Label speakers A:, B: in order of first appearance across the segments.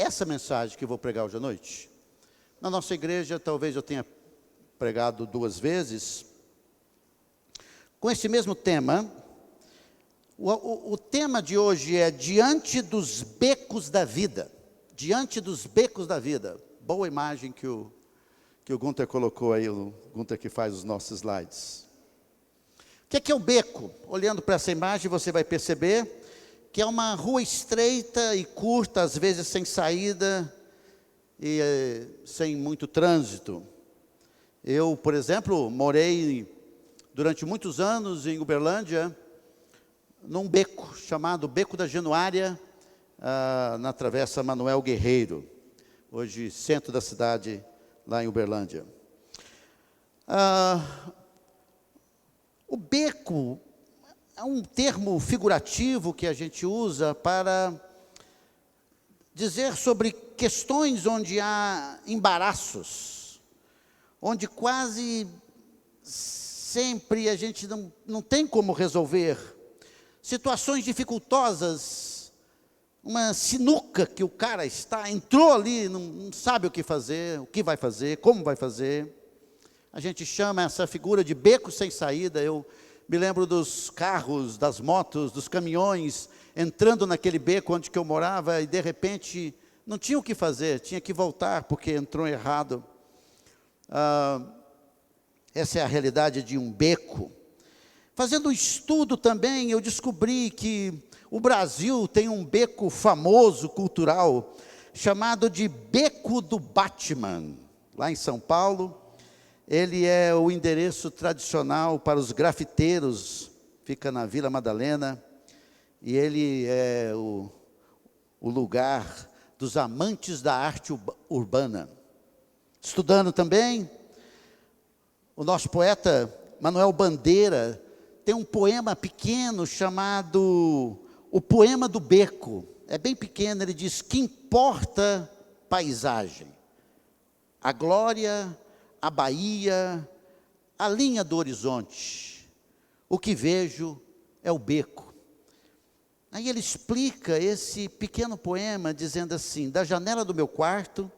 A: essa mensagem que eu vou pregar hoje à noite. Na nossa igreja, talvez eu tenha pregado 2 vezes, com esse mesmo tema. O tema de hoje é diante dos becos da vida. Diante dos becos da vida. Boa imagem que o Gunter colocou aí, o Gunter que faz os nossos slides. O que é o beco? Olhando para essa imagem, você vai perceber que é uma rua estreita e curta, às vezes sem saída e sem muito trânsito. Eu, por exemplo, morei durante muitos anos em Uberlândia, num beco chamado Beco da Januária, na Travessa Manuel Guerreiro, hoje centro da cidade, lá em Uberlândia. O beco é um termo figurativo que a gente usa para dizer sobre questões onde há embaraços, onde quase sempre a gente não tem como resolver, situações dificultosas, uma sinuca que o cara entrou ali, não sabe o que fazer, o que vai fazer, como vai fazer. A gente chama essa figura de beco sem saída. Eu me lembro dos carros, das motos, dos caminhões, entrando naquele beco onde que eu morava e de repente não tinha o que fazer, tinha que voltar porque entrou errado. Essa é a realidade de um beco. Fazendo um estudo também, eu descobri que o Brasil tem um beco famoso, cultural, chamado de Beco do Batman, lá em São Paulo. Ele é o endereço tradicional para os grafiteiros, fica na Vila Madalena, e ele é o lugar dos amantes da arte urbana. Estudando também, o nosso poeta Manuel Bandeira tem um poema pequeno chamado O Poema do Beco. É bem pequeno, ele diz: que importa paisagem, a glória, a Bahia, a linha do horizonte, o que vejo é o beco. Aí ele explica esse pequeno poema dizendo assim: da janela do meu quarto,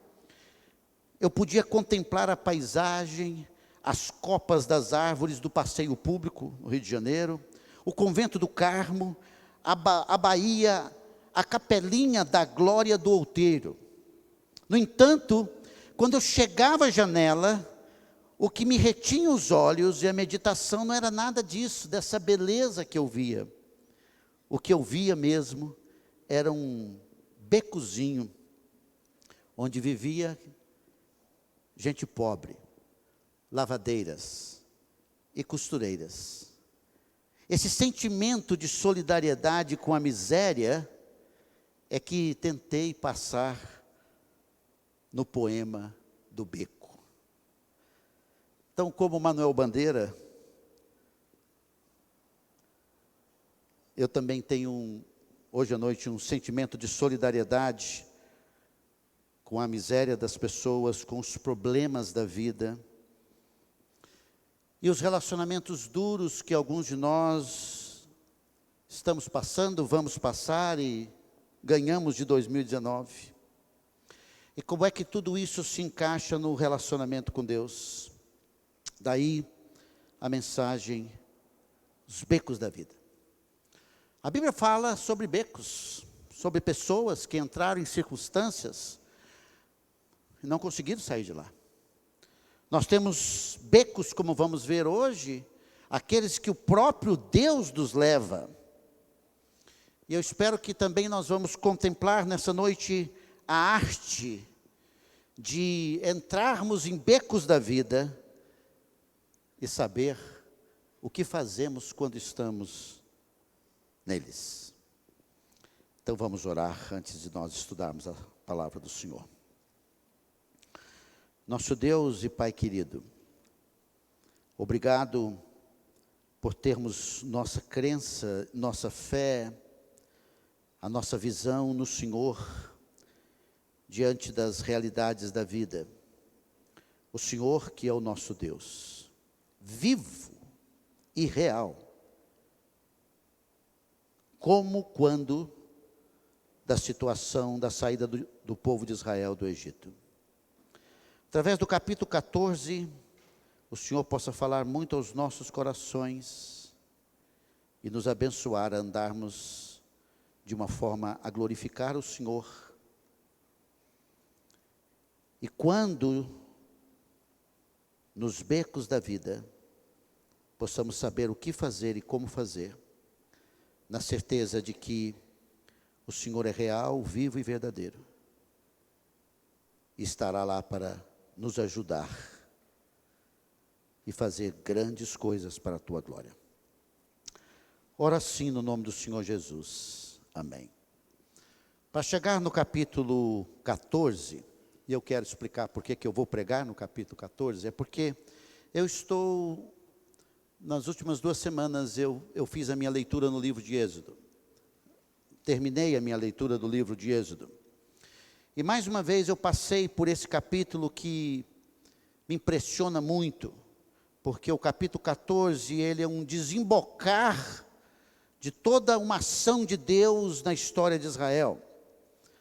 A: eu podia contemplar a paisagem, as copas das árvores do passeio público no Rio de Janeiro, o convento do Carmo, a Bahia, a capelinha da Glória do Outeiro. No entanto, quando eu chegava à janela, o que me retinha os olhos e a meditação não era nada disso, dessa beleza que eu via. O que eu via mesmo era um becozinho, onde vivia gente pobre, lavadeiras e costureiras. Esse sentimento de solidariedade com a miséria é que tentei passar no poema do beco. Então, como Manuel Bandeira, eu também tenho hoje à noite um sentimento de solidariedade com a miséria das pessoas, com os problemas da vida e os relacionamentos duros que alguns de nós estamos passando, vamos passar e ganhamos de 2019. E como é que tudo isso se encaixa no relacionamento com Deus? Daí a mensagem, os becos da vida. A Bíblia fala sobre becos, sobre pessoas que entraram em circunstâncias e não conseguiram sair de lá. Nós temos becos, como vamos ver hoje, aqueles que o próprio Deus nos leva. E eu espero que também nós vamos contemplar nessa noite a arte de entrarmos em becos da vida e saber o que fazemos quando estamos neles. Então vamos orar antes de nós estudarmos a palavra do Senhor. Nosso Deus e Pai querido, obrigado por termos nossa crença, nossa fé, a nossa visão no Senhor, diante das realidades da vida. O Senhor que é o nosso Deus, vivo e real, como quando da situação da saída do do povo de Israel do Egito. Através do capítulo 14, o Senhor possa falar muito aos nossos corações e nos abençoar a andarmos de uma forma a glorificar o Senhor. E quando, nos becos da vida, possamos saber o que fazer e como fazer, na certeza de que o Senhor é real, vivo e verdadeiro, e estará lá para nos ajudar e fazer grandes coisas para a tua glória. Ora assim no nome do Senhor Jesus. Amém. Para chegar no capítulo 14, e eu quero explicar por que eu vou pregar no capítulo 14, é porque eu estou, nas últimas 2 semanas, eu fiz a minha leitura no livro de Êxodo. Terminei a minha leitura do livro de Êxodo. E mais uma vez eu passei por esse capítulo que me impressiona muito, porque o capítulo 14, ele é um desembocar de toda uma ação de Deus na história de Israel.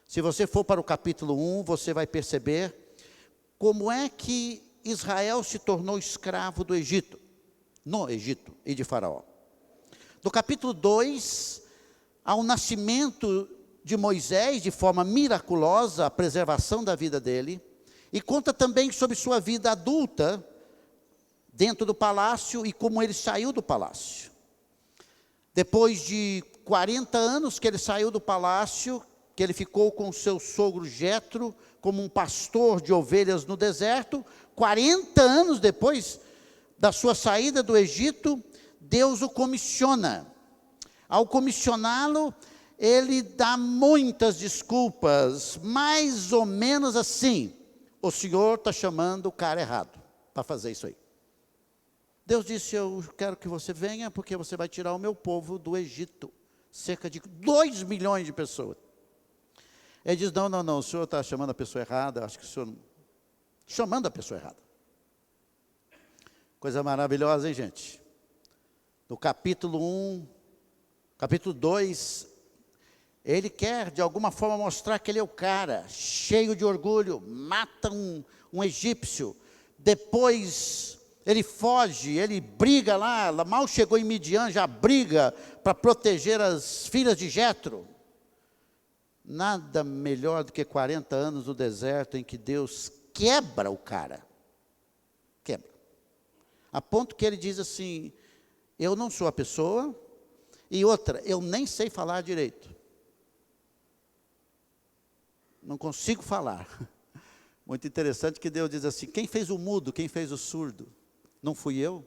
A: Se você for para o capítulo 1, você vai perceber como é que Israel se tornou escravo do Egito, no Egito e de Faraó. No capítulo 2, ao nascimento de Moisés, de forma miraculosa, a preservação da vida dele, e conta também sobre sua vida adulta, dentro do palácio e como ele saiu do palácio. Depois de 40 anos que ele saiu do palácio, que ele ficou com seu sogro Jetro, como um pastor de ovelhas no deserto, 40 anos depois da sua saída do Egito, Deus o comissiona. Ao comissioná-lo, ele dá muitas desculpas, mais ou menos assim: o Senhor está chamando o cara errado para fazer isso aí. Deus disse: eu quero que você venha, porque você vai tirar o meu povo do Egito, cerca de 2 milhões de pessoas. Ele diz: não, o senhor está chamando a pessoa errada, acho que o senhor, chamando a pessoa errada. Coisa maravilhosa, hein, gente? No capítulo 1, capítulo 2, ele quer de alguma forma mostrar que ele é o cara, cheio de orgulho, mata um egípcio, depois ele foge, ele briga lá, mal chegou em Midian, já briga para proteger as filhas de Jetro. Nada melhor do que 40 anos no deserto em que Deus quebra o cara. Quebra. A ponto que ele diz assim: eu não sou a pessoa, e outra, eu nem sei falar direito. Não consigo falar. Muito interessante que Deus diz assim: quem fez o mudo, quem fez o surdo? Não fui eu?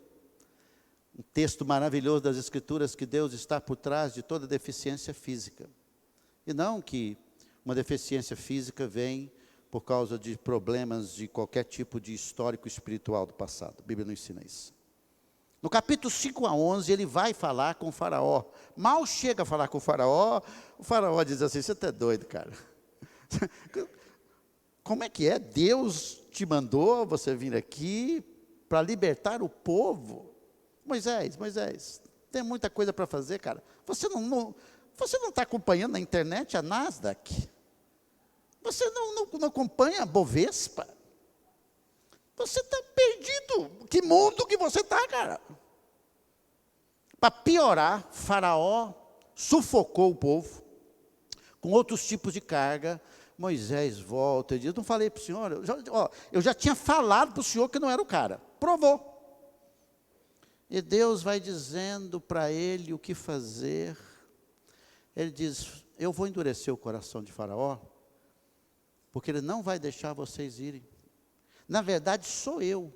A: Um texto maravilhoso das Escrituras, que Deus está por trás de toda deficiência física. E não que uma deficiência física vem por causa de problemas de qualquer tipo de histórico espiritual do passado. A Bíblia não ensina isso. No capítulo 5 a 11, ele vai falar com o Faraó. Mal chega a falar com o Faraó diz assim: você está doido, cara? Como é que é? Deus te mandou você vir aqui para libertar o povo? Moisés, tem muita coisa para fazer, cara. Você não está acompanhando na internet a Nasdaq? Você não acompanha a Bovespa? Você está perdido. Que mundo que você está, cara? Para piorar, Faraó sufocou o povo com outros tipos de carga. Moisés volta e diz: não falei para o senhor? Eu já tinha falado para o senhor que não era o cara. Provou. E Deus vai dizendo para ele o que fazer. Ele diz: eu vou endurecer o coração de Faraó, porque ele não vai deixar vocês irem. Na verdade, sou eu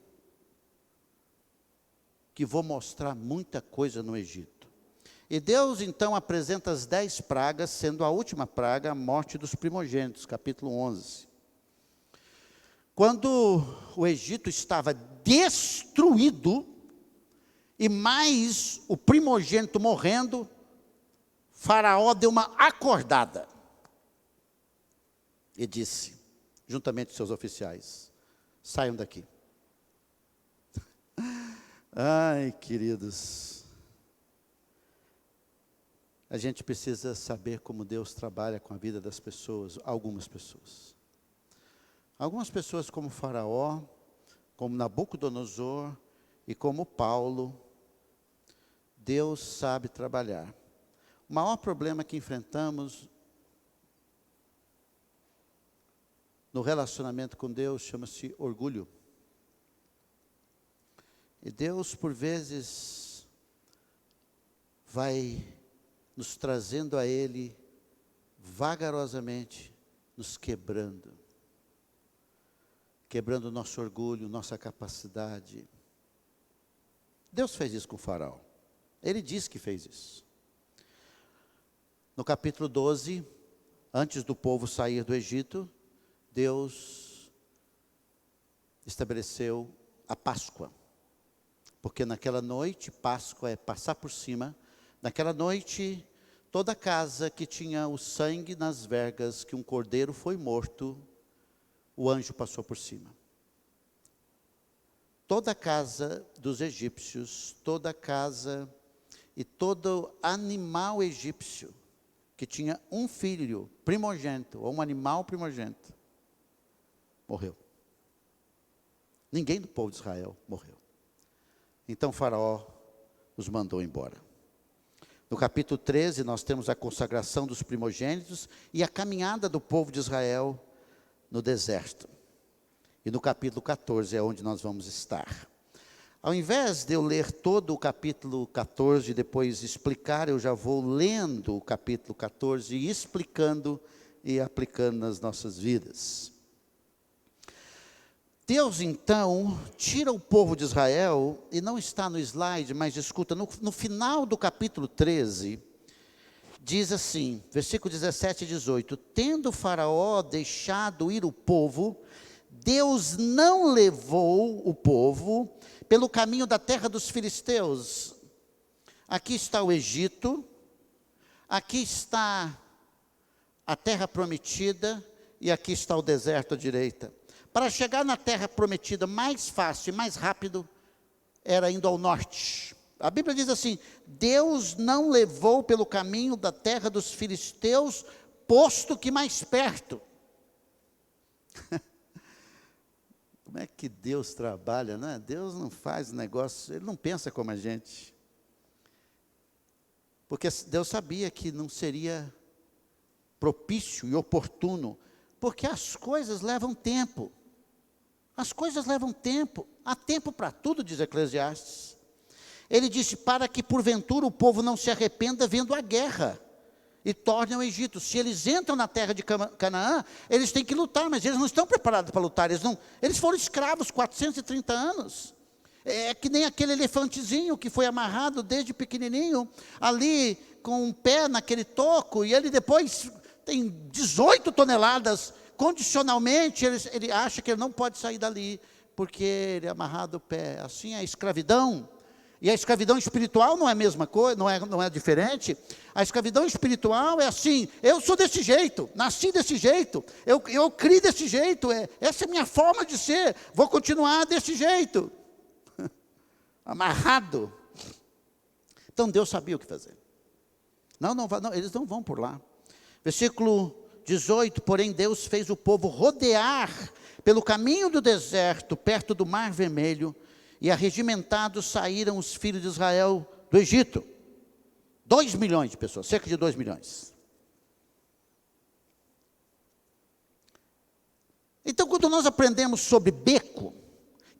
A: que vou mostrar muita coisa no Egito. E Deus então apresenta as 10 pragas, sendo a última praga a morte dos primogênitos, capítulo 11. Quando o Egito estava destruído, e mais o primogênito morrendo, Faraó deu uma acordada e disse, juntamente com seus oficiais: saiam daqui. Ai, queridos, a gente precisa saber como Deus trabalha com a vida das pessoas, algumas pessoas. Algumas pessoas como Faraó, como Nabucodonosor e como Paulo, Deus sabe trabalhar. O maior problema que enfrentamos no relacionamento com Deus chama-se orgulho. E Deus, por vezes, vai nos trazendo a Ele, vagarosamente, nos quebrando. Quebrando o nosso orgulho, nossa capacidade. Deus fez isso com o Faraó. Ele disse que fez isso. No capítulo 12, antes do povo sair do Egito, Deus estabeleceu a Páscoa. Porque naquela noite, Páscoa é passar por cima, naquela noite, toda casa que tinha o sangue nas vergas, que um cordeiro foi morto, o anjo passou por cima. Toda a casa dos egípcios, toda a casa e todo animal egípcio, que tinha um filho primogênito, ou um animal primogênito, morreu. Ninguém do povo de Israel morreu. Então Faraó os mandou embora. No capítulo 13, nós temos a consagração dos primogênitos e a caminhada do povo de Israel no deserto. E no capítulo 14 é onde nós vamos estar. Ao invés de eu ler todo o capítulo 14 e depois explicar, eu já vou lendo o capítulo 14 e explicando e aplicando nas nossas vidas. Deus, então, tira o povo de Israel, e não está no slide, mas escuta, no final do capítulo 13, diz assim, versículo 17 e 18, tendo Faraó deixado ir o povo, Deus não levou o povo pelo caminho da terra dos filisteus. Aqui está o Egito, aqui está a terra prometida, e aqui está o deserto à direita. Para chegar na terra prometida mais fácil e mais rápido, era indo ao norte. A Bíblia diz assim, Deus não levou pelo caminho da terra dos filisteus, posto que mais perto. Como é que Deus trabalha, né? Deus não faz negócio, Ele não pensa como a gente. Porque Deus sabia que não seria propício e oportuno, porque as coisas levam tempo. As coisas levam tempo, há tempo para tudo, diz Eclesiastes. Ele disse, para que porventura o povo não se arrependa vendo a guerra, e torne ao Egito. Se eles entram na terra de Canaã, eles têm que lutar, mas eles não estão preparados para lutar, eles foram escravos 430 anos. É que nem aquele elefantezinho que foi amarrado desde pequenininho, ali com um pé naquele toco, e ele depois tem 18 toneladas, condicionalmente, ele acha que ele não pode sair dali, porque ele é amarrado o pé. Assim é a escravidão. E a escravidão espiritual não é a mesma coisa, não é diferente. A escravidão espiritual é assim, eu sou desse jeito, nasci desse jeito, eu criei desse jeito, essa é a minha forma de ser, vou continuar desse jeito. Amarrado. Então Deus sabia o que fazer. Não, eles não vão por lá. Versículo 18, porém Deus fez o povo rodear pelo caminho do deserto, perto do Mar Vermelho, e arregimentados saíram os filhos de Israel do Egito. 2 milhões de pessoas, cerca de 2 milhões. Então, quando nós aprendemos sobre beco,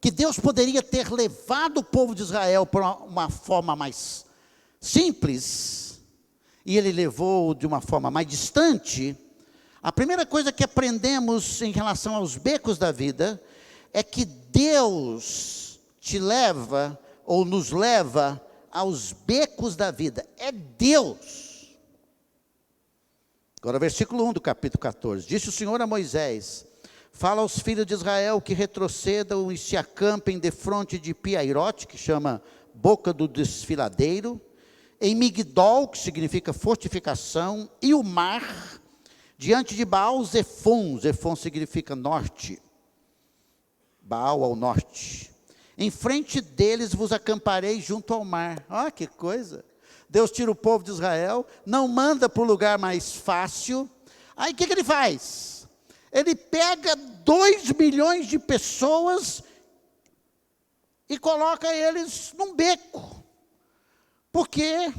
A: que Deus poderia ter levado o povo de Israel para uma forma mais simples, e Ele levou de uma forma mais distante, a primeira coisa que aprendemos em relação aos becos da vida, é que Deus te leva, ou nos leva, aos becos da vida. É Deus. Agora, versículo 1 do capítulo 14. Disse o Senhor a Moisés, fala aos filhos de Israel que retrocedam e se acampem defronte de Piairote, que chama boca do desfiladeiro, em Migdol, que significa fortificação, e o mar, diante de Baal Zefon. Zefon significa norte. Baal ao norte. Em frente deles vos acamparei junto ao mar. Olha que coisa. Deus tira o povo de Israel, não manda para o lugar mais fácil. Aí o que ele faz? Ele pega 2 milhões de pessoas e coloca eles num beco. Porque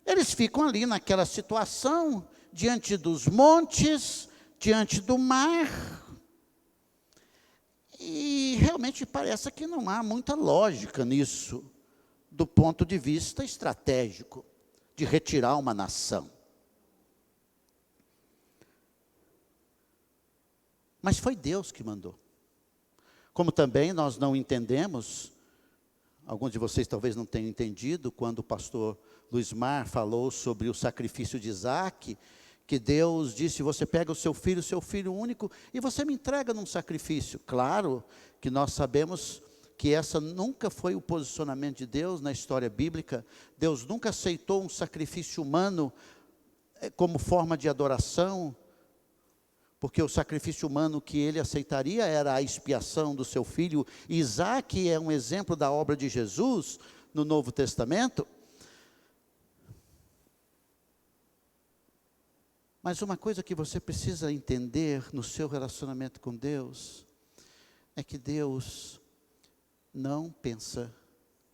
A: eles ficam ali naquela situação, diante dos montes, diante do mar. E realmente parece que não há muita lógica nisso, do ponto de vista estratégico, de retirar uma nação. Mas foi Deus que mandou. Como também nós não entendemos, alguns de vocês talvez não tenham entendido, quando o pastor Luiz Mar falou sobre o sacrifício de Isaac, que Deus disse, você pega o seu filho único, e você me entrega num sacrifício. Claro que nós sabemos que essa nunca foi o posicionamento de Deus na história bíblica. Deus nunca aceitou um sacrifício humano como forma de adoração, porque o sacrifício humano que ele aceitaria era a expiação do seu filho. Isaac é um exemplo da obra de Jesus no Novo Testamento. Mas uma coisa que você precisa entender no seu relacionamento com Deus, é que Deus não pensa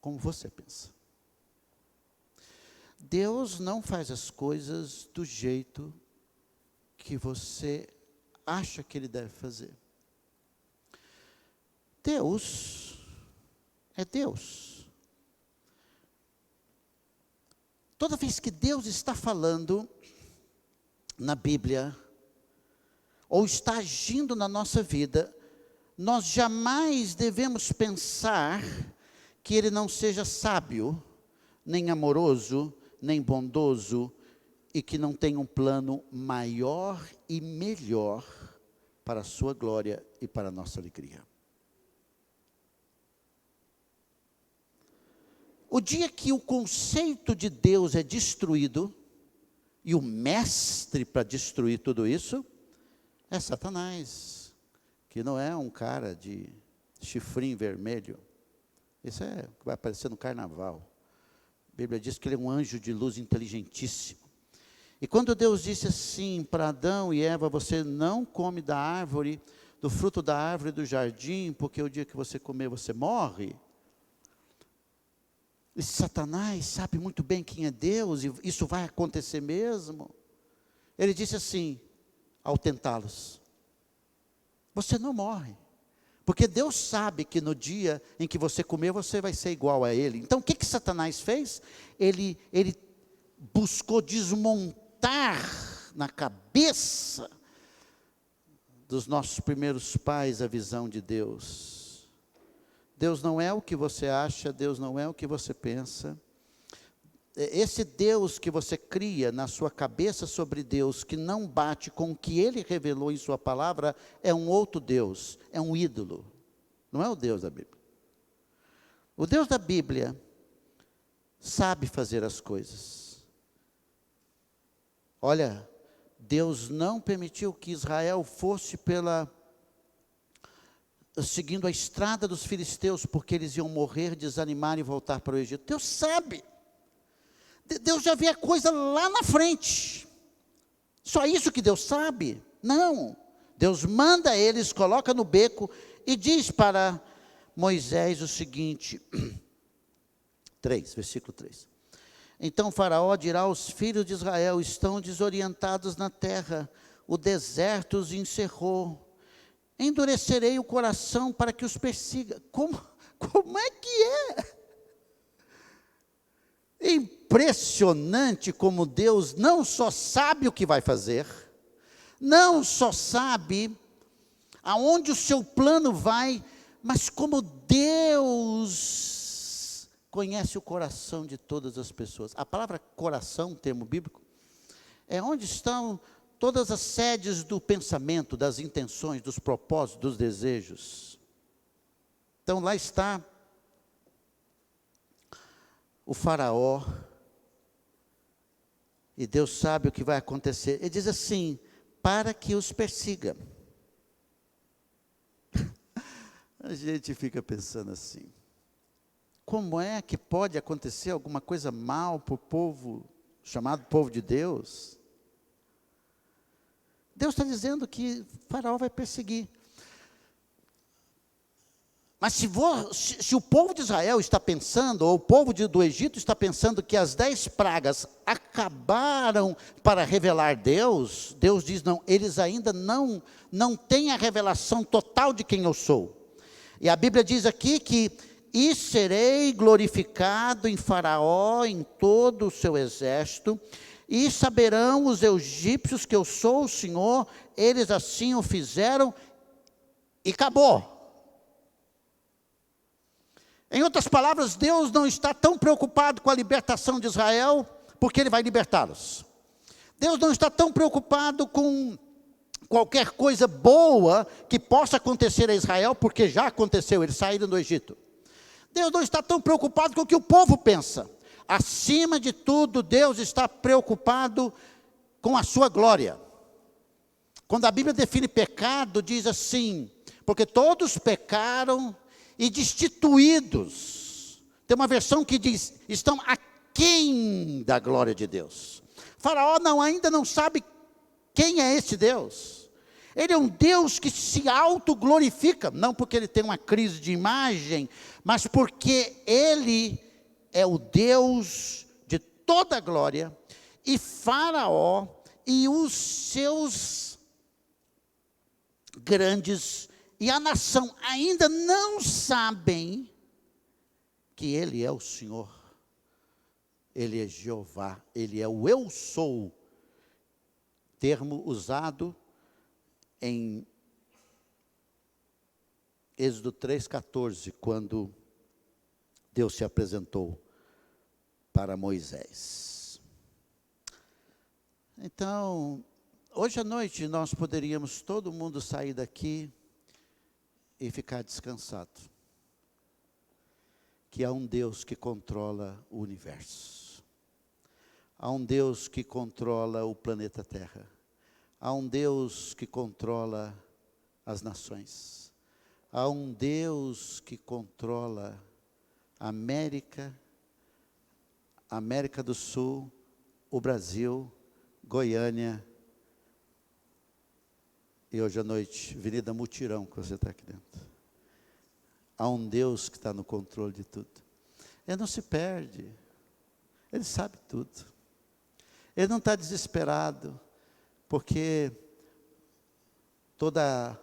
A: como você pensa. Deus não faz as coisas do jeito que você acha que Ele deve fazer. Deus é Deus. Toda vez que Deus está falando na Bíblia, ou está agindo na nossa vida, nós jamais devemos pensar que Ele não seja sábio, nem amoroso, nem bondoso, e que não tenha um plano maior e melhor para a sua glória e para a nossa alegria. O dia que o conceito de Deus é destruído, e o mestre para destruir tudo isso é Satanás, que não é um cara de chifrinho vermelho. Isso é o que vai aparecer no carnaval. A Bíblia diz que ele é um anjo de luz inteligentíssimo. E quando Deus disse assim para Adão e Eva, você não come da árvore, do fruto da árvore do jardim, porque o dia que você comer você morre. E Satanás sabe muito bem quem é Deus, e isso vai acontecer mesmo. Ele disse assim, ao tentá-los, você não morre, porque Deus sabe que no dia em que você comer, você vai ser igual a Ele. Então o que Satanás fez? Ele buscou desmontar na cabeça dos nossos primeiros pais a visão de Deus. Deus não é o que você acha, Deus não é o que você pensa. Esse Deus que você cria na sua cabeça sobre Deus, que não bate com o que Ele revelou em sua palavra, é um outro Deus, é um ídolo. Não é o Deus da Bíblia. O Deus da Bíblia sabe fazer as coisas. Olha, Deus não permitiu que Israel fosse seguindo a estrada dos filisteus, porque eles iam morrer, desanimar e voltar para o Egito. Deus sabe. Deus já vê a coisa lá na frente. Só isso que Deus sabe? Não. Deus manda eles, coloca no beco e diz para Moisés o seguinte, 3, versículo 3. Então Faraó dirá aos filhos de Israel, estão desorientados na terra, o deserto os encerrou. Endurecerei o coração para que os persiga. Como é que é? Impressionante como Deus não só sabe o que vai fazer, não só sabe aonde o seu plano vai, mas como Deus conhece o coração de todas as pessoas. A palavra coração, termo bíblico, é onde estão todas as sedes do pensamento, das intenções, dos propósitos, dos desejos. Então lá está o Faraó, e Deus sabe o que vai acontecer. Ele diz assim, para que os persiga. A gente fica pensando assim, como é que pode acontecer alguma coisa mal para o povo, chamado povo de Deus? Deus está dizendo que Faraó vai perseguir. Mas se o povo de Israel está pensando, ou o povo do Egito está pensando que as 10 pragas acabaram para revelar Deus, Deus diz não, eles ainda não têm a revelação total de quem eu sou. E a Bíblia diz aqui que, e serei glorificado em Faraó, em todo o seu exército, e saberão os egípcios que eu sou o Senhor, eles assim o fizeram, e acabou. Em outras palavras, Deus não está tão preocupado com a libertação de Israel, porque Ele vai libertá-los. Deus não está tão preocupado com qualquer coisa boa que possa acontecer a Israel, porque já aconteceu, eles saíram do Egito. Deus não está tão preocupado com o que o povo pensa. Acima de tudo, Deus está preocupado com a sua glória. Quando a Bíblia define pecado, diz assim, porque todos pecaram e destituídos. Tem uma versão que diz, estão aquém da glória de Deus. Faraó ainda não sabe quem é esse Deus. Ele é um Deus que se autoglorifica, não porque ele tem uma crise de imagem, mas porque ele é o Deus de toda a glória, e Faraó e os seus grandes e a nação ainda não sabem que Ele é o Senhor, Ele é Jeová, Ele é o eu sou, termo usado em Êxodo 3,14, quando Deus se apresentou para Moisés. Então, hoje à noite nós poderíamos todo mundo sair daqui e ficar descansado, que há um Deus que controla o universo, há um Deus que controla o planeta Terra, há um Deus que controla as nações, há um Deus que controla a América do Sul, o Brasil, Goiânia, e hoje à noite, Avenida Mutirão, que você está aqui dentro. Há um Deus que está no controle de tudo. Ele não se perde. Ele sabe tudo. Ele não está desesperado, porque toda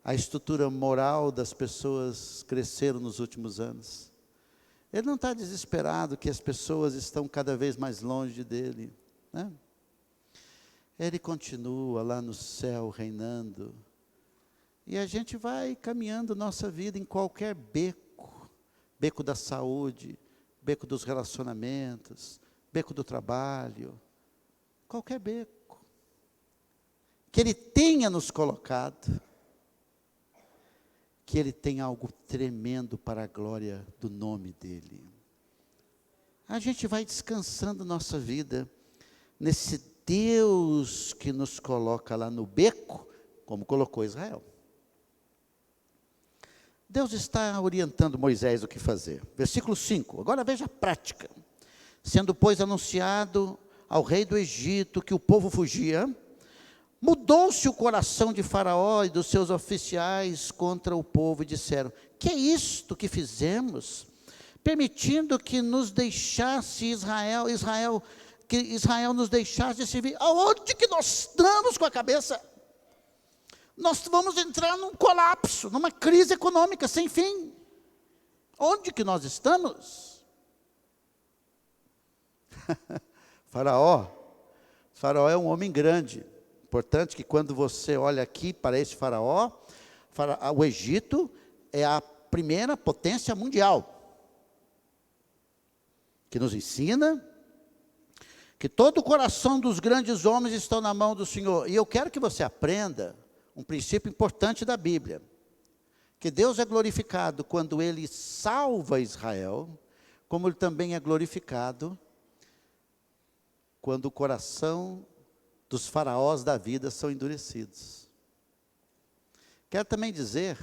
A: a estrutura moral das pessoas cresceram nos últimos anos. Ele não está desesperado que as pessoas estão cada vez mais longe dele, né? Ele continua lá no céu reinando. E a gente vai caminhando nossa vida em qualquer beco. Beco da saúde, beco dos relacionamentos, beco do trabalho. Qualquer beco. Que Ele tenha nos colocado. Que Ele tem algo tremendo para a glória do nome dEle. A gente vai descansando nossa vida nesse Deus que nos coloca lá no beco, como colocou Israel. Deus está orientando Moisés o que fazer. Versículo 5, agora veja a prática. Sendo, pois, anunciado ao rei do Egito que o povo fugia, mudou-se o coração de Faraó e dos seus oficiais contra o povo e disseram, que é isto que fizemos? Permitindo que nos deixasse que Israel nos deixasse servir. Aonde que nós estamos com a cabeça? Nós vamos entrar num colapso, numa crise econômica sem fim. Onde que nós estamos? Faraó é um homem grande. Importante que quando você olha aqui para esse faraó, o Egito é a primeira potência mundial. Que nos ensina que todo o coração dos grandes homens estão na mão do Senhor. E eu quero que você aprenda um princípio importante da Bíblia. Que Deus é glorificado quando Ele salva Israel, como Ele também é glorificado quando o coração dos faraós da vida são endurecidos. Quero também dizer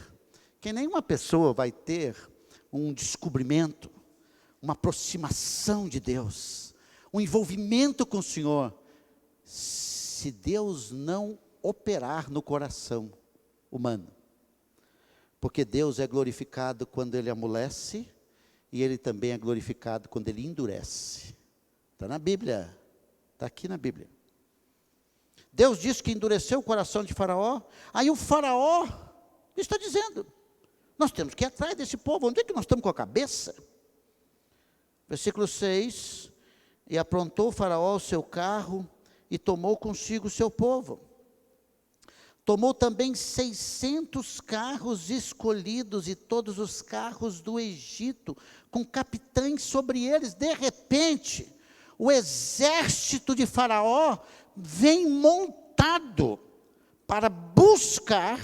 A: que nenhuma pessoa vai ter um descobrimento, uma aproximação de Deus, um envolvimento com o Senhor, se Deus não operar no coração humano. Porque Deus é glorificado quando Ele amolece, e Ele também é glorificado quando Ele endurece. Está na Bíblia, está aqui na Bíblia. Deus disse que endureceu o coração de Faraó, aí o Faraó está dizendo, nós temos que ir atrás desse povo, onde é que nós estamos com a cabeça? Versículo 6, e aprontou o Faraó o seu carro, e tomou consigo o seu povo. Tomou também 600 carros escolhidos, e todos os carros do Egito, com capitães sobre eles. De repente, o exército de Faraó vem montado para buscar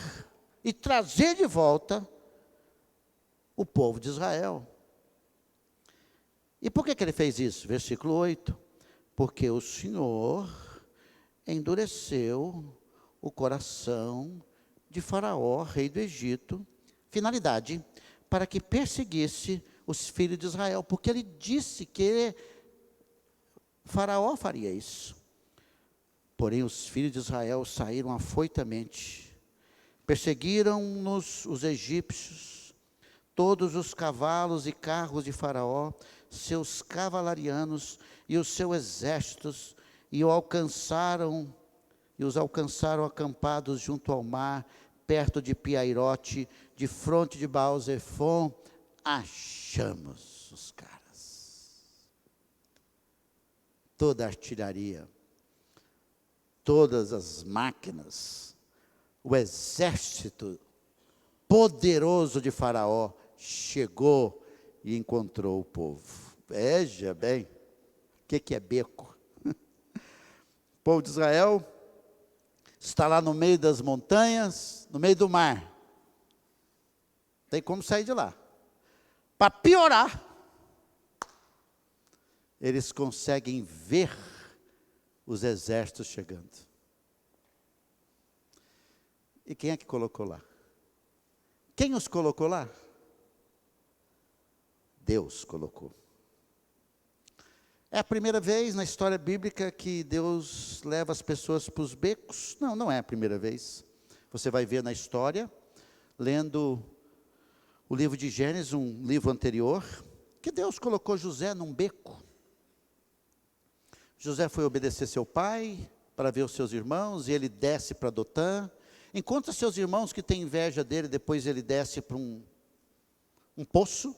A: e trazer de volta o povo de Israel. E por que ele fez isso? Versículo 8. Porque o Senhor endureceu o coração de Faraó, rei do Egito, finalidade, para que perseguisse os filhos de Israel, porque ele disse que Faraó faria isso. Porém, os filhos de Israel saíram afoitamente, perseguiram-nos os egípcios, todos os cavalos e carros de Faraó, seus cavalarianos e os seus exércitos, e os alcançaram acampados junto ao mar, perto de Piairote, de fronte de Baal-Zefon. Achamos os caras. Toda a artilharia, todas as máquinas, o exército poderoso de Faraó chegou e encontrou o povo. Veja bem, o que é beco? O povo de Israel está lá no meio das montanhas, no meio do mar. Tem como sair de lá. Para piorar, eles conseguem ver os exércitos chegando. E quem é que colocou lá? Quem os colocou lá? Deus colocou. É a primeira vez na história bíblica que Deus leva as pessoas para os becos? Não, não é a primeira vez. Você vai ver na história, lendo o livro de Gênesis, um livro anterior, que Deus colocou José num beco. José foi obedecer seu pai para ver os seus irmãos, e ele desce para Dotã, encontra seus irmãos que têm inveja dele, depois ele desce para um poço.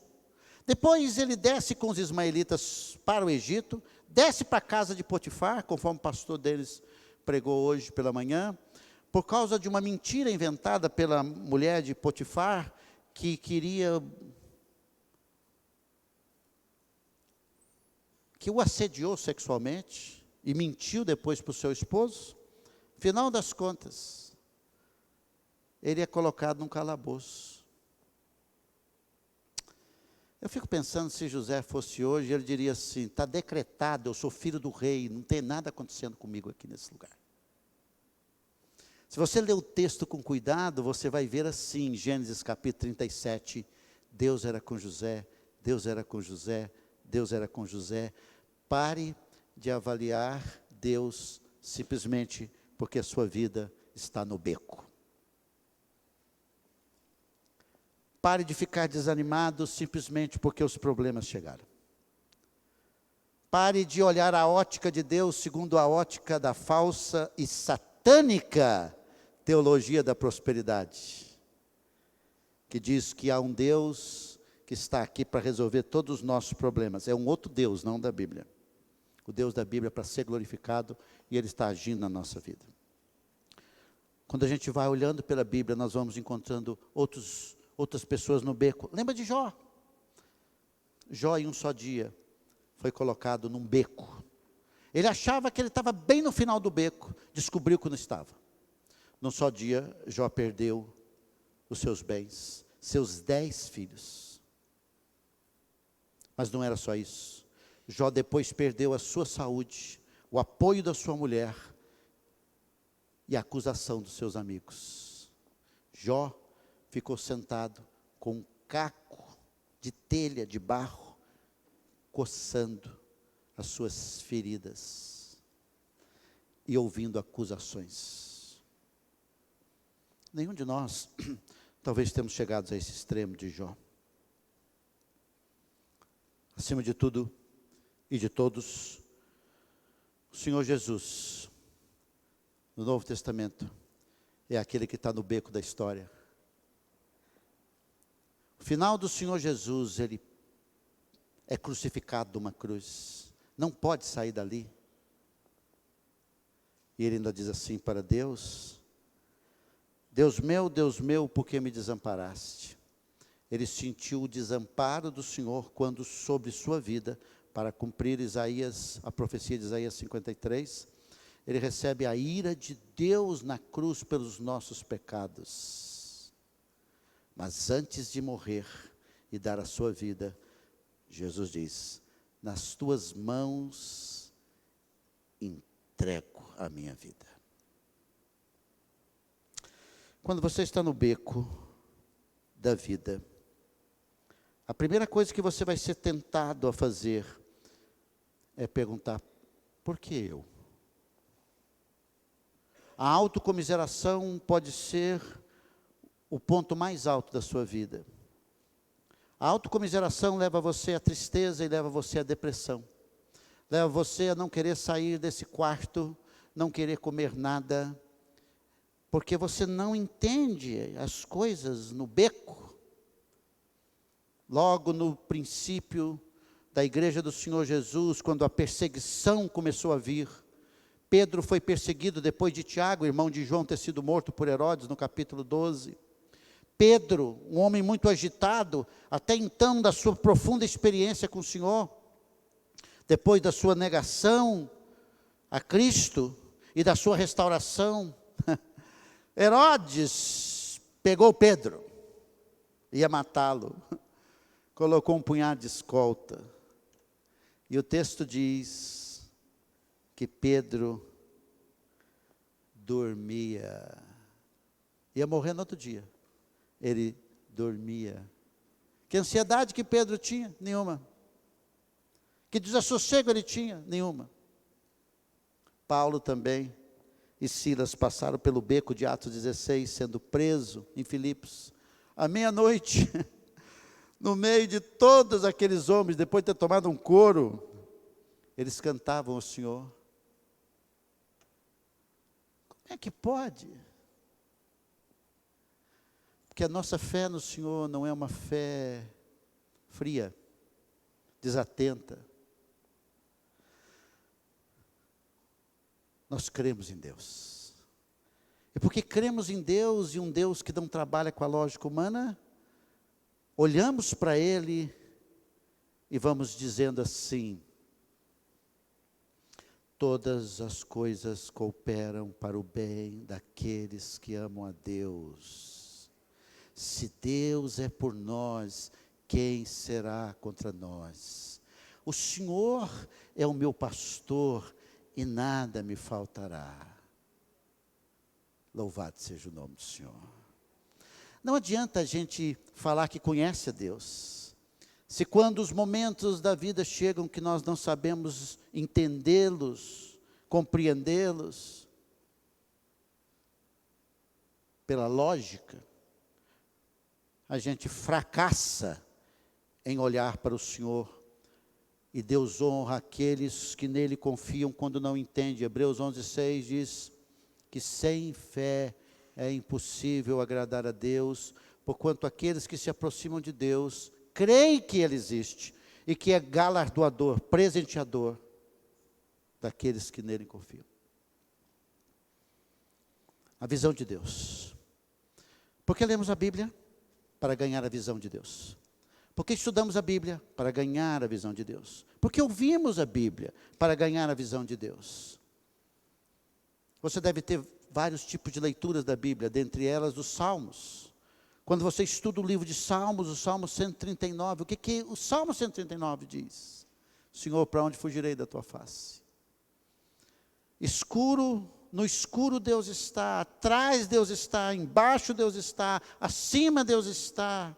A: Depois ele desce com os ismaelitas para o Egito, desce para a casa de Potifar, conforme o pastor deles pregou hoje pela manhã, por causa de uma mentira inventada pela mulher de Potifar, que o assediou sexualmente, e mentiu depois para o seu esposo. Final das contas, ele é colocado num calabouço. Eu fico pensando, se José fosse hoje, ele diria assim, está decretado, eu sou filho do rei, não tem nada acontecendo comigo aqui nesse lugar. Se você ler o texto com cuidado, você vai ver assim, em Gênesis capítulo 37, Deus era com José, Deus era com José, Deus era com José. Pare de avaliar Deus simplesmente porque a sua vida está no beco. Pare de ficar desanimado simplesmente porque os problemas chegaram. Pare de olhar a ótica de Deus segundo a ótica da falsa e satânica teologia da prosperidade, que diz que há um Deus que está aqui para resolver todos os nossos problemas. É um outro Deus, não da Bíblia. O Deus da Bíblia é para ser glorificado, e Ele está agindo na nossa vida. Quando a gente vai olhando pela Bíblia, nós vamos encontrando outras pessoas no beco. Lembra de Jó? Jó, em um só dia, foi colocado num beco. Ele achava que ele estava bem no final do beco, descobriu que não estava. Num só dia, Jó perdeu os seus bens, seus 10 filhos. Mas não era só isso. Jó depois perdeu a sua saúde, o apoio da sua mulher e a acusação dos seus amigos. Jó ficou sentado com um caco de telha, de barro, coçando as suas feridas e ouvindo acusações. Nenhum de nós, talvez temos chegado a esse extremo de Jó. Acima de tudo e de todos, o Senhor Jesus, no Novo Testamento, é aquele que está no beco da história. O final do Senhor Jesus, ele é crucificado numa cruz, não pode sair dali. E ele ainda diz assim para Deus: Deus meu, por que me desamparaste? Ele sentiu o desamparo do Senhor quando sobre sua vida, para cumprir a profecia de Isaías 53, ele recebe a ira de Deus na cruz pelos nossos pecados. Mas antes de morrer e dar a sua vida, Jesus diz: nas tuas mãos entrego a minha vida. Quando você está no beco da vida, a primeira coisa que você vai ser tentado a fazer é perguntar: por que eu? A autocomiseração pode ser o ponto mais alto da sua vida. A autocomiseração leva você à tristeza e leva você à depressão. Leva você a não querer sair desse quarto, não querer comer nada, porque você não entende as coisas no beco. Logo no princípio da igreja do Senhor Jesus, quando a perseguição começou a vir, Pedro foi perseguido depois de Tiago, irmão de João, ter sido morto por Herodes, no capítulo 12. Pedro, um homem muito agitado, até então da sua profunda experiência com o Senhor, depois da sua negação a Cristo e da sua restauração, Herodes pegou Pedro, ia matá-lo, colocou um punhado de escolta, e o texto diz que Pedro dormia, ia morrer no outro dia, ele dormia. Que ansiedade que Pedro tinha? Nenhuma. Que desassossego ele tinha? Nenhuma. Paulo também e Silas passaram pelo beco de Atos 16, sendo preso em Filipos, à meia-noite, no meio de todos aqueles homens, depois de ter tomado um couro, eles cantavam ao Senhor. Como é que pode? Porque a nossa fé no Senhor não é uma fé fria, desatenta. Nós cremos em Deus. E porque cremos em Deus e um Deus que não trabalha com a lógica humana, olhamos para Ele e vamos dizendo assim: todas as coisas cooperam para o bem daqueles que amam a Deus. Se Deus é por nós, quem será contra nós? O Senhor é o meu pastor e nada me faltará. Louvado seja o nome do Senhor. Não adianta a gente falar que conhece a Deus, se quando os momentos da vida chegam que nós não sabemos entendê-los, compreendê-los, pela lógica, a gente fracassa em olhar para o Senhor. E Deus honra aqueles que nele confiam quando não entendem. Hebreus 11:6 diz que sem fé é impossível agradar a Deus, porquanto aqueles que se aproximam de Deus, creem que Ele existe, e que é galardoador, presenteador, daqueles que nele confiam. A visão de Deus. Por que lemos a Bíblia? Para ganhar a visão de Deus. Por que estudamos a Bíblia? Para ganhar a visão de Deus. Por que ouvimos a Bíblia? Para ganhar a visão de Deus. Você deve ter vários tipos de leituras da Bíblia, dentre elas os Salmos. Quando você estuda o livro de Salmos, o Salmo 139, o que o Salmo 139 diz? Senhor, para onde fugirei da tua face? Escuro, no escuro Deus está, atrás Deus está, embaixo Deus está, acima Deus está.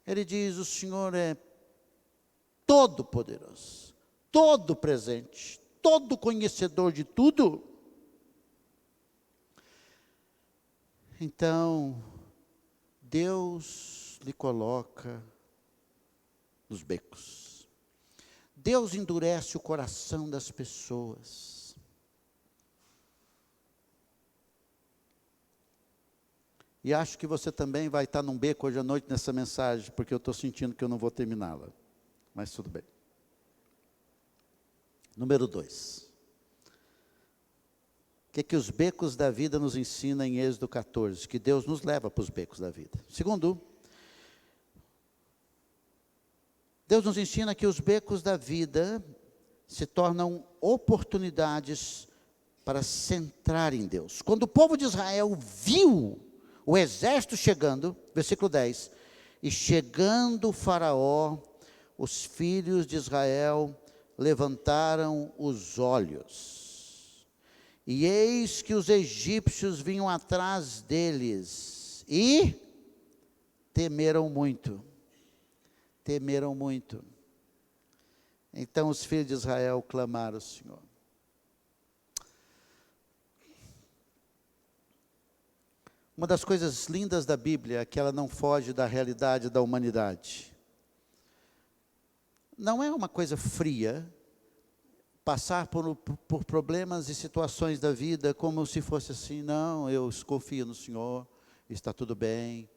A: Ele diz: o Senhor é todo poderoso, todo presente, todo conhecedor de tudo. Então, Deus lhe coloca nos becos. Deus endurece o coração das pessoas. E acho que você também vai estar num beco hoje à noite nessa mensagem, porque eu estou sentindo que eu não vou terminá-la. Mas tudo bem. Número 2. O que os becos da vida nos ensinam em Êxodo 14? Que Deus nos leva para os becos da vida. Segundo, Deus nos ensina que os becos da vida se tornam oportunidades para centrar em Deus. Quando o povo de Israel viu o exército chegando, versículo 10, e chegando o Faraó, os filhos de Israel levantaram os olhos, e eis que os egípcios vinham atrás deles, e temeram muito. Temeram muito. Então os filhos de Israel clamaram ao Senhor. Uma das coisas lindas da Bíblia é que ela não foge da realidade da humanidade. Não é uma coisa fria passar por problemas e situações da vida como se fosse assim, não, eu confio no Senhor, está tudo bem,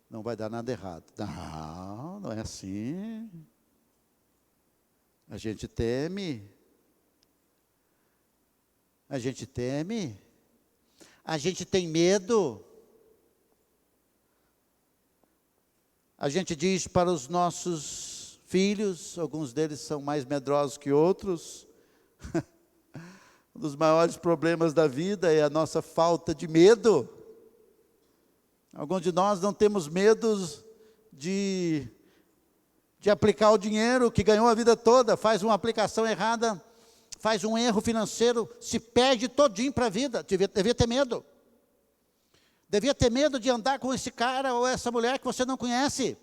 A: não vai dar nada errado. Não, não é assim. A gente teme. A gente teme. A gente tem medo. A gente diz para os nossos filhos, alguns deles são mais medrosos que outros, um dos maiores problemas da vida é a nossa falta de medo. Alguns de nós não temos medo de aplicar o dinheiro que ganhou a vida toda, faz uma aplicação errada, faz um erro financeiro, se perde todinho para a vida, devia ter medo. Devia ter medo de andar com esse cara ou essa mulher que você não conhece.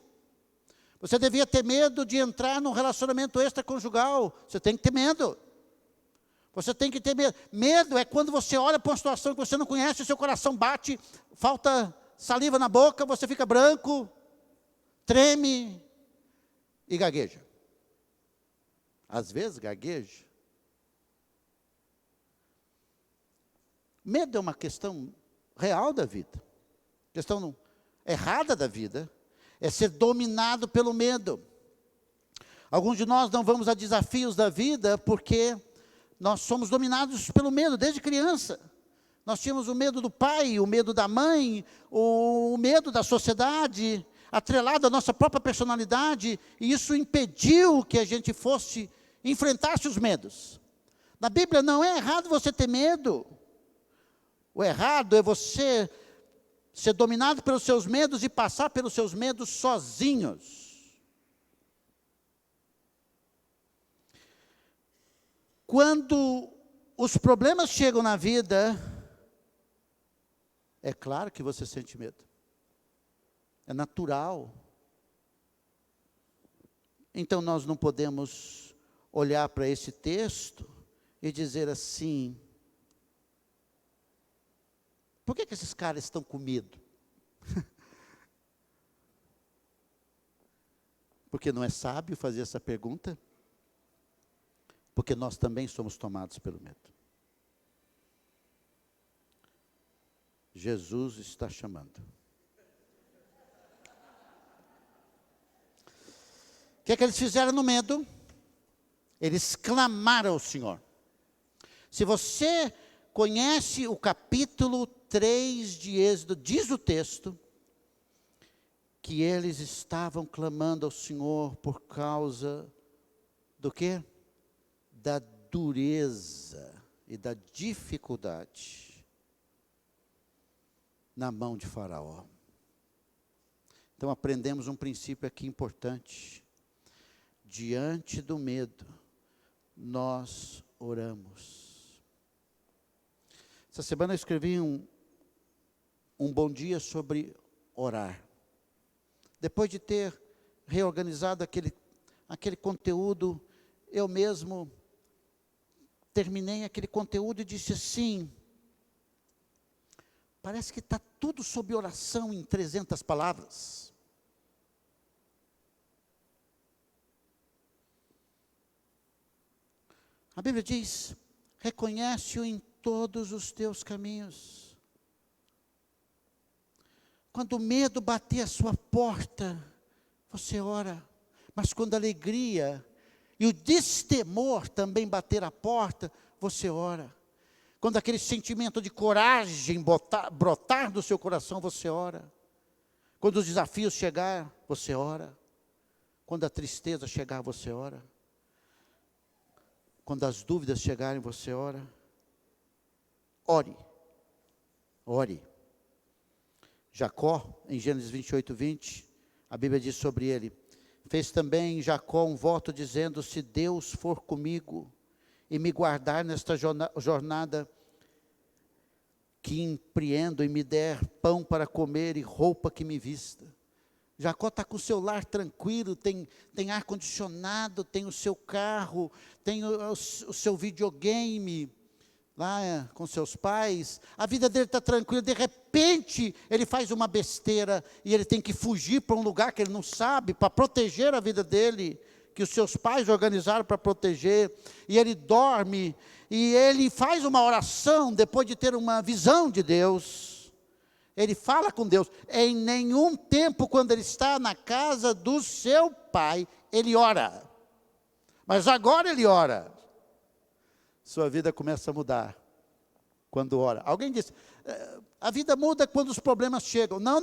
A: Você devia ter medo de entrar num relacionamento extraconjugal. Você tem que ter medo. Você tem que ter medo. Medo é quando você olha para uma situação que você não conhece, o seu coração bate, falta saliva na boca, você fica branco, treme e gagueja. Às vezes gagueja. Medo é uma questão real da vida, questão errada da vida, é ser dominado pelo medo. Alguns de nós não vamos a desafios da vida porque nós somos dominados pelo medo desde criança. Nós tínhamos o medo do pai, o medo da mãe, o medo da sociedade, atrelado à nossa própria personalidade, e isso impediu que a gente enfrentasse os medos. Na Bíblia não é errado você ter medo. O errado é você ser dominado pelos seus medos e passar pelos seus medos sozinhos. Quando os problemas chegam na vida, é claro que você sente medo. É natural. Então nós não podemos olhar para esse texto e dizer assim, por que esses caras estão com medo? Porque não é sábio fazer essa pergunta? Porque nós também somos tomados pelo medo. Jesus está chamando. O que eles fizeram no medo? Eles clamaram ao Senhor. Se você conhece o capítulo 3 de Êxodo, diz o texto, que eles estavam clamando ao Senhor por causa do quê? Da dureza e da dificuldade na mão de Faraó. Então aprendemos um princípio aqui importante. Diante do medo, nós oramos. Essa semana eu escrevi um bom dia sobre orar. Depois de ter reorganizado aquele conteúdo, eu mesmo terminei aquele conteúdo e disse assim, parece que está tudo sob oração em 300 palavras. A Bíblia diz, reconhece-o em todos os teus caminhos. Quando o medo bater a sua porta, você ora. Mas quando a alegria e o destemor também bater a porta, você ora. Quando aquele sentimento de coragem brotar do seu coração, você ora. Quando os desafios chegar, você ora. Quando a tristeza chegar, você ora. Quando as dúvidas chegarem, você ora. Ore. Ore. Jacó, em Gênesis 28, 20, a Bíblia diz sobre ele, fez também Jacó um voto dizendo, se Deus for comigo e me guardar nesta jornada que empreendo e me der pão para comer e roupa que me vista. Jacó está com o seu lar tranquilo, tem ar-condicionado, tem o seu carro, tem o seu videogame, lá com seus pais, a vida dele está tranquila, de repente ele faz uma besteira, e ele tem que fugir para um lugar que ele não sabe, para proteger a vida dele, que os seus pais organizaram para proteger, e ele dorme, e ele faz uma oração, depois de ter uma visão de Deus, ele fala com Deus, em nenhum tempo quando ele está na casa do seu pai, ele ora, mas agora ele ora, sua vida começa a mudar, quando ora. Alguém disse, a vida muda quando os problemas chegam. Não.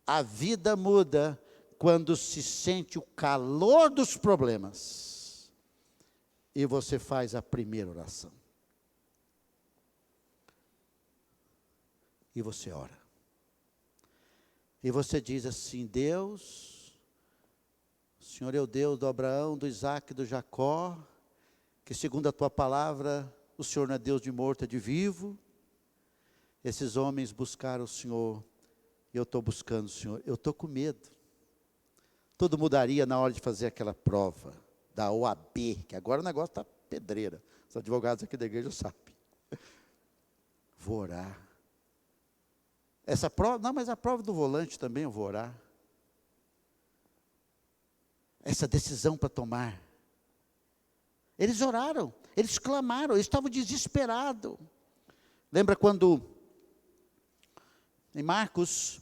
A: A vida muda quando se sente o calor dos problemas, e você faz a primeira oração. E você ora. E você diz assim, Deus, o Senhor é o Deus do Abraão, do Isaac e do Jacó, que segundo a tua palavra, o Senhor não é Deus de morto, é de vivo. Esses homens buscaram o Senhor, e eu estou buscando o Senhor. Eu estou com medo. Tudo mudaria na hora de fazer aquela prova da OAB, que agora o negócio está pedreira. Os advogados aqui da igreja sabem. Vou orar. Essa prova, não, mas a prova do volante também eu vou orar. Essa decisão para tomar. Eles oraram, eles clamaram, eles estavam desesperados. Lembra quando, em Marcos,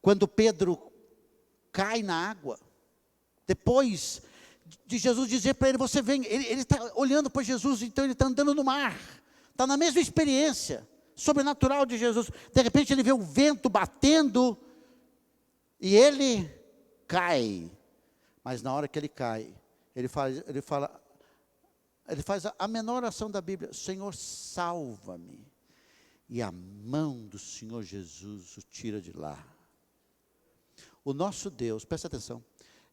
A: quando Pedro cai na água, depois de Jesus dizer para ele, você vem, ele está olhando para Jesus, então ele está andando no mar, está na mesma experiência sobrenatural de Jesus, de repente ele vê o vento batendo, e ele cai, mas na hora que ele cai, ele faz a menor oração da Bíblia, Senhor salva-me, e a mão do Senhor Jesus o tira de lá. O nosso Deus, presta atenção,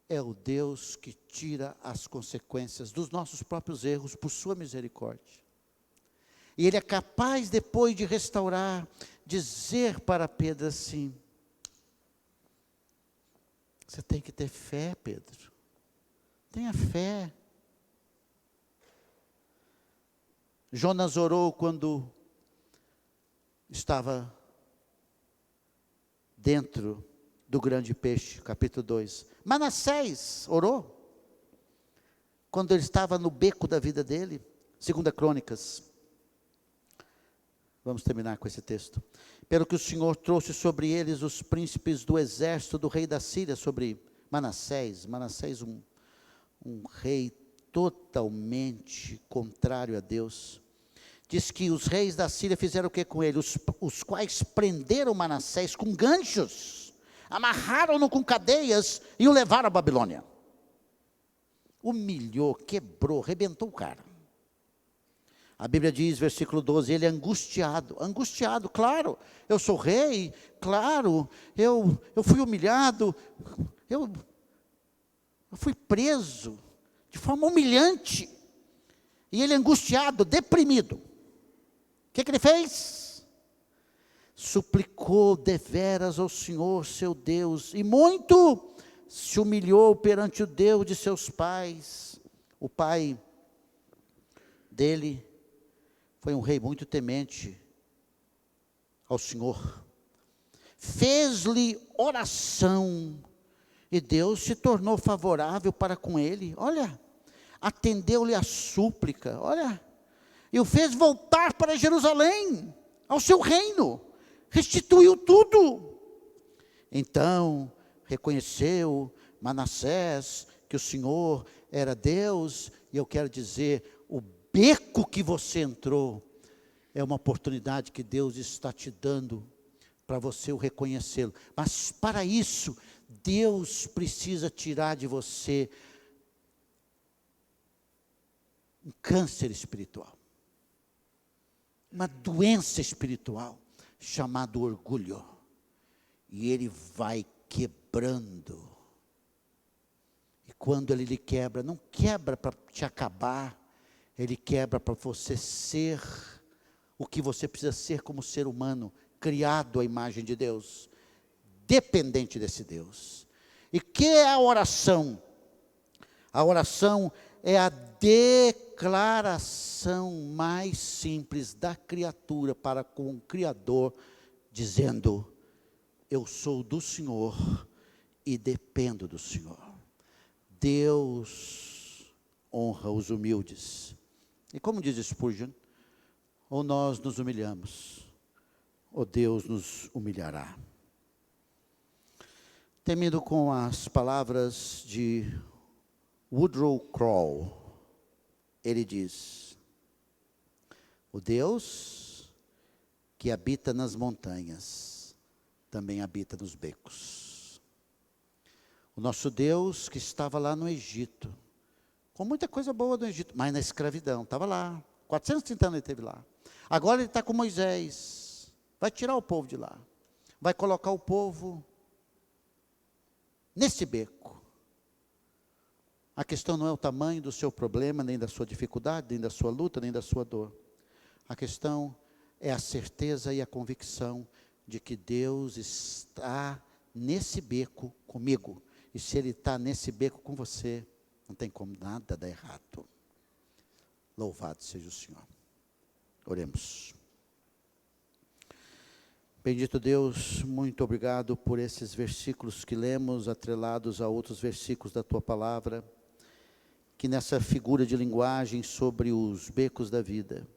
A: é o Deus que tira as consequências dos nossos próprios erros por sua misericórdia. E Ele é capaz, depois de restaurar, dizer para Pedro assim, você tem que ter fé, Pedro. Tenha fé. Jonas orou quando estava dentro do grande peixe, capítulo 2. Manassés orou quando ele estava no beco da vida dele, 2 Crônicas. Vamos terminar com esse texto. Pelo que o Senhor trouxe sobre eles os príncipes do exército do rei da Síria, sobre Manassés, um rei totalmente contrário a Deus. Diz que os reis da Síria fizeram o que com ele? Os quais prenderam Manassés com ganchos, amarraram-no com cadeias e o levaram à Babilônia. Humilhou, quebrou, arrebentou o cara. A Bíblia diz, versículo 12, ele é angustiado, claro, eu sou rei, claro, eu fui humilhado, eu fui preso, de forma humilhante, e ele angustiado, deprimido, o que ele fez? Suplicou deveras ao Senhor seu Deus, e muito se humilhou perante o Deus de seus pais. O pai dele foi um rei muito temente ao Senhor. Fez-lhe oração e Deus se tornou favorável para com ele. Olha, atendeu-lhe a súplica, olha, e o fez voltar para Jerusalém, ao seu reino, restituiu tudo. Então reconheceu Manassés que o Senhor era Deus, e eu quero dizer, o beco que você entrou é uma oportunidade que Deus está te dando para você o reconhecê-lo. Mas para isso, Deus precisa tirar de você um câncer espiritual, uma doença espiritual, chamado orgulho. E ele vai quebrando. E quando ele lhe quebra, não quebra para te acabar, ele quebra para você ser o que você precisa ser como ser humano, criado à imagem de Deus, dependente desse Deus. E que é a oração? A oração é a declaração mais simples da criatura para com o Criador, dizendo: eu sou do Senhor e dependo do Senhor. Deus honra os humildes. E como diz Spurgeon, ou nós nos humilhamos, ou Deus nos humilhará. Termino com as palavras de Woodrow Kroll. Ele diz: o Deus que habita nas montanhas, também habita nos becos. O nosso Deus que estava lá no Egito, com muita coisa boa do Egito, mas na escravidão, estava lá, 430 anos ele esteve lá. Agora ele está com Moisés, vai tirar o povo de lá, vai colocar o povo nesse beco. A questão não é o tamanho do seu problema, nem da sua dificuldade, nem da sua luta, nem da sua dor. A questão é a certeza e a convicção de que Deus está nesse beco comigo. E se Ele está nesse beco com você, não tem como nada dar errado. Louvado seja o Senhor. Oremos. Bendito Deus, muito obrigado por esses versículos que lemos, atrelados a outros versículos da Tua Palavra, que nessa figura de linguagem sobre os becos da vida,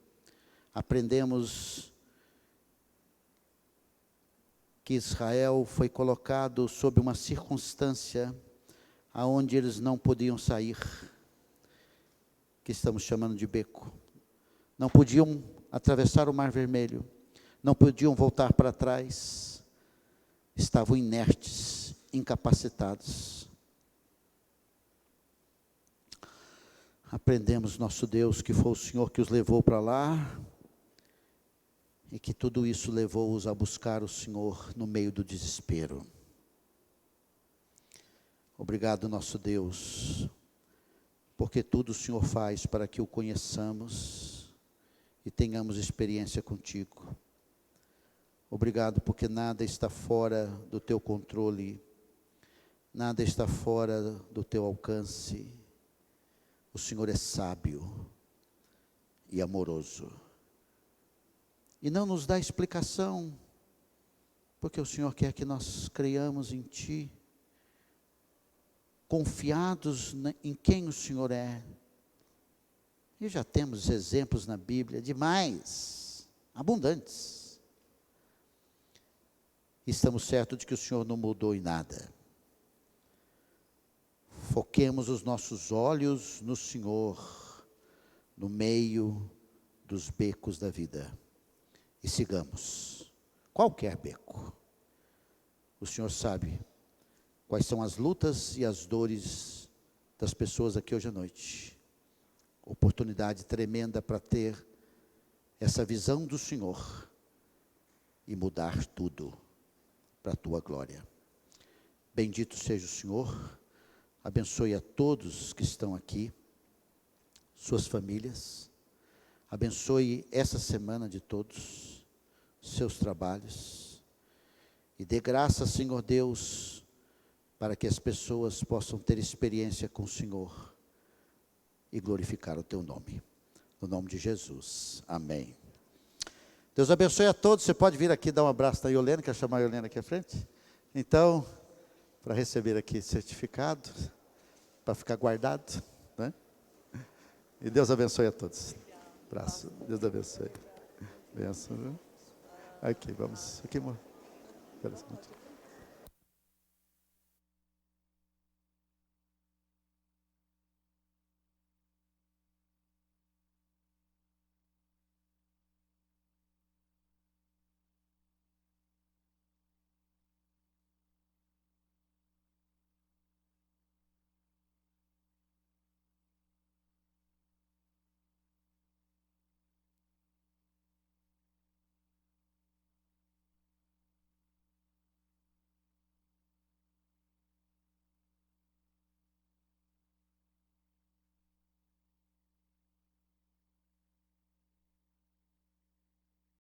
A: aprendemos que Israel foi colocado sob uma circunstância aonde eles não podiam sair, que estamos chamando de beco. Não podiam atravessar o Mar Vermelho, não podiam voltar para trás, estavam inertes, incapacitados. Aprendemos, nosso Deus, que foi o Senhor que os levou para lá, e que tudo isso levou-os a buscar o Senhor no meio do desespero. Obrigado, nosso Deus, porque tudo o Senhor faz para que o conheçamos e tenhamos experiência contigo. Obrigado porque nada está fora do teu controle, nada está fora do teu alcance. O Senhor é sábio e amoroso. E não nos dá explicação, porque o Senhor quer que nós creiamos em Ti, confiados em quem o Senhor é. E já temos exemplos na Bíblia demais, abundantes. Estamos certos de que o Senhor não mudou em nada. Foquemos os nossos olhos no Senhor, no meio dos becos da vida. E sigamos, qualquer beco. O Senhor sabe quais são as lutas e as dores das pessoas aqui hoje à noite. Oportunidade tremenda para ter essa visão do Senhor e mudar tudo para a Tua glória. Bendito seja o Senhor, abençoe a todos que estão aqui, suas famílias, abençoe essa semana de todos, seus trabalhos, e dê graça, Senhor Deus, para que as pessoas possam ter experiência com o Senhor e glorificar o Teu nome. no nome de Jesus. Amém. Deus abençoe a todos. Você pode vir aqui dar um abraço da Iolene, quer chamar a Iolene aqui à frente? Então, para receber aqui certificado, para ficar guardado, né? E Deus abençoe a todos. Abraço. Deus abençoe. Benção, viu? Aqui, vamos. Aqui, amor. Espera um minuto.